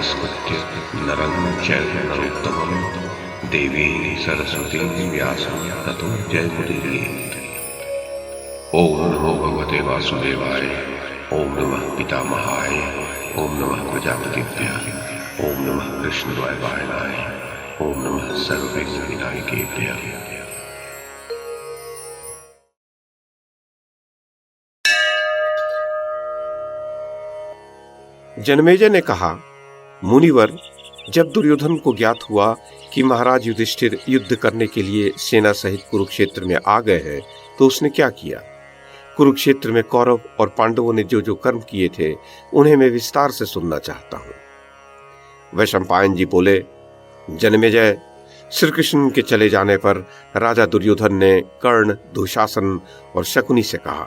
नमस्कृत्य नरं चैव नरोत्तमं देवीं सरस्वतीं व्यासं ततो जयमुदीरयेत्। ओम नमो भगवते वासुदेवाय। ओम नमः पितामहाय। ओम नमः प्रजापतिभ्यः। ओम नमः कृष्णद्वैपायनाय। ओम नमः सर्वविघ्नविनायकेभ्यः। जनमेजय ने कहा, मुनिवर, जब दुर्योधन को ज्ञात हुआ कि महाराज युधिष्ठिर युद्ध करने के लिए सेना सहित कुरुक्षेत्र में आ गए हैं, तो उसने क्या किया? कुरुक्षेत्र में कौरव और पांडवों ने जो जो कर्म किए थे, उन्हें मैं विस्तार से सुनना चाहता हूं। वैशंपायन जी बोले, जनमेजय, श्री कृष्ण के चले जाने पर राजा दुर्योधन ने कर्ण, दुशासन और शकुनी से कहा,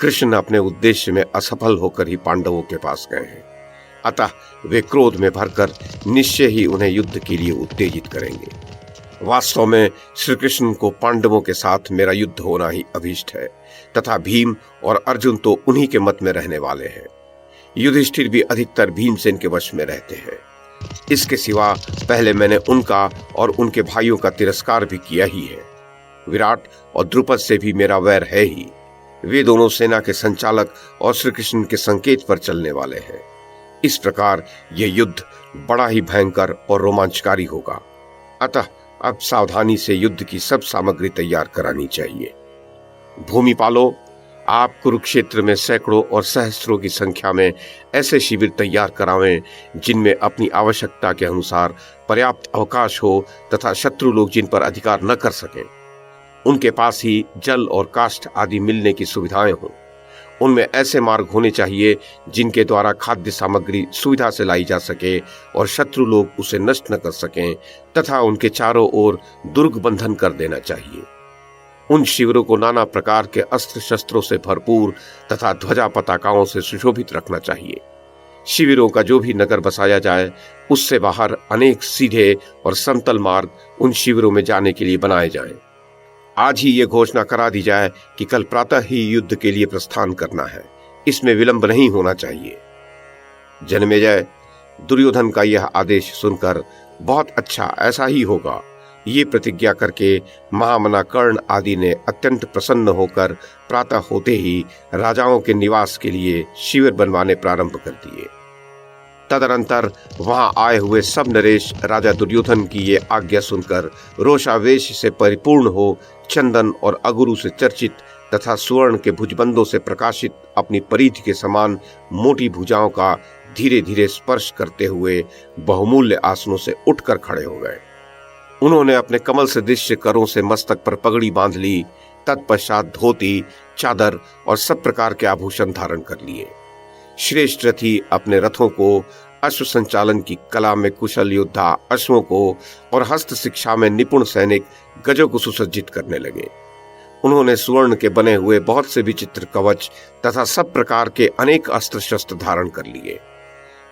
कृष्ण अपने उद्देश्य में असफल होकर ही पांडवों के पास गए हैं, अतः वे क्रोध में भरकर निश्चय ही उन्हें युद्ध के लिए उत्तेजित करेंगे। वास्तव में श्री कृष्ण को पांडवों के साथ मेरा युद्ध होना ही अभीष्ट है, तथा भीम और अर्जुन तो उन्हीं के मत में रहने वाले हैं। युधिष्ठिर भी अधिकतर भीमसेन के वश में रहते हैं। इसके सिवा पहले मैंने उनका और उनके भाइयों का तिरस्कार भी किया ही है। विराट और द्रुपद से भी मेरा वैर है ही। वे दोनों सेना के संचालक और श्री कृष्ण के संकेत पर चलने वाले हैं। इस प्रकार यह युद्ध बड़ा ही भयंकर और रोमांचकारी होगा। अतः अब सावधानी से युद्ध की सब सामग्री तैयार करानी चाहिए। भूमिपालो, आप कुरुक्षेत्र में सैकड़ों और सहस्त्रों की संख्या में ऐसे शिविर तैयार करावें जिनमें अपनी आवश्यकता के अनुसार पर्याप्त अवकाश हो तथा शत्रु लोग जिन पर अधिकार न कर सकें। उनके पास ही जल और काष्ठ आदि मिलने की सुविधाएं हों। उनमें ऐसे मार्ग होने चाहिए जिनके द्वारा खाद्य सामग्री सुविधा से लाई जा सके और शत्रु लोग उसे नष्ट न कर सकें, तथा उनके चारों ओर दुर्ग बंधन कर देना चाहिए। उन शिविरों को नाना प्रकार के अस्त्र शस्त्रों से भरपूर तथा ध्वजा पताकाओं से सुशोभित रखना चाहिए। शिविरों का जो भी नगर बसाया जाए, उससे बाहर अनेक सीधे और समतल मार्ग उन शिविरों में जाने के लिए बनाए जाएं। आज ही ये घोषणा करा दी जाए कि कल प्रातः ही युद्ध के लिए प्रस्थान करना है। इसमें विलंब नहीं होना चाहिए। जनमेजय, दुर्योधन का यह आदेश सुनकर बहुत अच्छा, ऐसा ही होगा, ये प्रतिज्ञा करके महामना कर्ण आदि ने अत्यंत प्रसन्न होकर प्रातः होते ही राजाओं के निवास के लिए शिविर बनवाने प्रारंभ कर दिए। तदनंतर वहां आए हुए सब नरेश राजा दुर्योधन की ये आज्ञा सुनकर रोषावेश से परिपूर्ण हो चंदन और अगुरु से चर्चित तथा सुवर्ण के भुजबंदों से प्रकाशित अपनी परिधि के समान मोटी भुजाओं का धीरे धीरे स्पर्श करते हुए बहुमूल्य आसनों से उठकर खड़े हो गए। उन्होंने अपने कमल सदृश करों से मस्तक पर पगड़ी बांध ली। तत्पश्चात धोती, चादर और सब प्रकार के आभूषण धारण कर लिए। श्रेष्ठ रथी अपने रथों को, अश्व संचालन की कला में कुशल योद्धा अश्वों को और हस्त शिक्षा में निपुण सैनिक गजों को सुसज्जित करने लगे। उन्होंने सुवर्ण के बने हुए बहुत से विचित्र कवच तथा सब प्रकार के अनेक अस्त्र शस्त्र धारण कर लिए।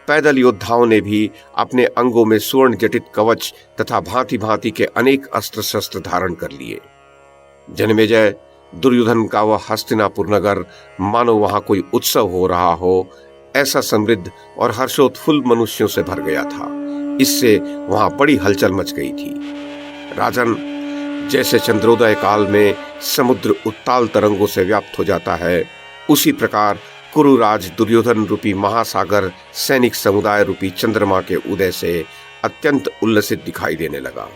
पैदल योद्धाओं ने भी अपने अंगों में सुवर्ण जटित कवच तथा भांति भांति के अनेक अस्त्र शस्त्र धारण कर लिए। जनमेजय, दुर्योधन का वह हस्तिनापुर नगर मानो वहां कोई उत्सव हो रहा हो, ऐसा समृद्ध और हर्षोत्फुल्ल मनुष्यों से भर गया था। इससे वहां बड़ी हलचल मच गई थी। राजन, जैसे चंद्रोदय काल में समुद्र उत्ताल तरंगों से व्याप्त हो जाता है, उसी प्रकार कुरुराज दुर्योधन रूपी महासागर सैनिक समुदाय रूपी चंद्रमा के उदय से अत्यंत उल्लसित दिखाई देने लगा।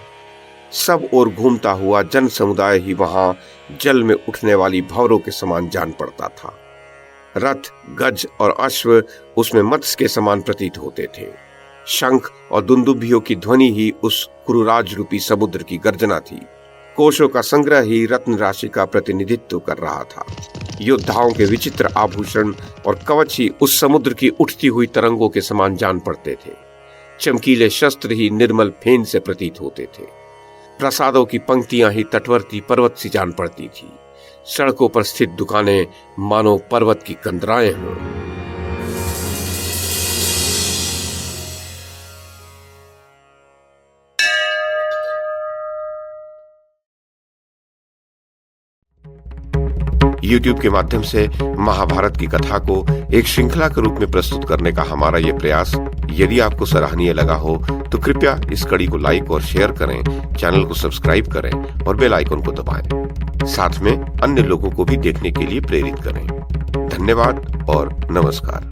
सब ओर घूमता हुआ जन समुदाय ही वहां जल में उठने वाली भंवरों के समान जान पड़ता था। रथ, गज और अश्व उसमें मत्स्य के समान प्रतीत होते थे। शंख और दुंदुभियों की ध्वनि ही उस कुरुराज रूपी समुद्र की गर्जना थी। कोशों का संग्रह ही रत्न राशि का प्रतिनिधित्व कर रहा था। योद्धाओं के विचित्र आभूषण और कवच ही उस समुद्र की उठती हुई तरंगों के समान जान पड़ते थे। चमकीले शस्त्र ही निर्मल फेन से प्रतीत होते थे। प्रसादों की पंक्तियां ही तटवर्ती पर्वत सी जान पड़ती थी। सड़कों पर स्थित दुकानें मानो पर्वत की कंदराएं हों। YouTube के माध्यम से महाभारत की कथा को एक श्रृंखला के रूप में प्रस्तुत करने का हमारा ये प्रयास यदि आपको सराहनीय लगा हो तो कृपया इस कड़ी को लाइक और शेयर करें, चैनल को सब्सक्राइब करें और बेल आइकन को दबाएं। साथ में अन्य लोगों को भी देखने के लिए प्रेरित करें। धन्यवाद और नमस्कार।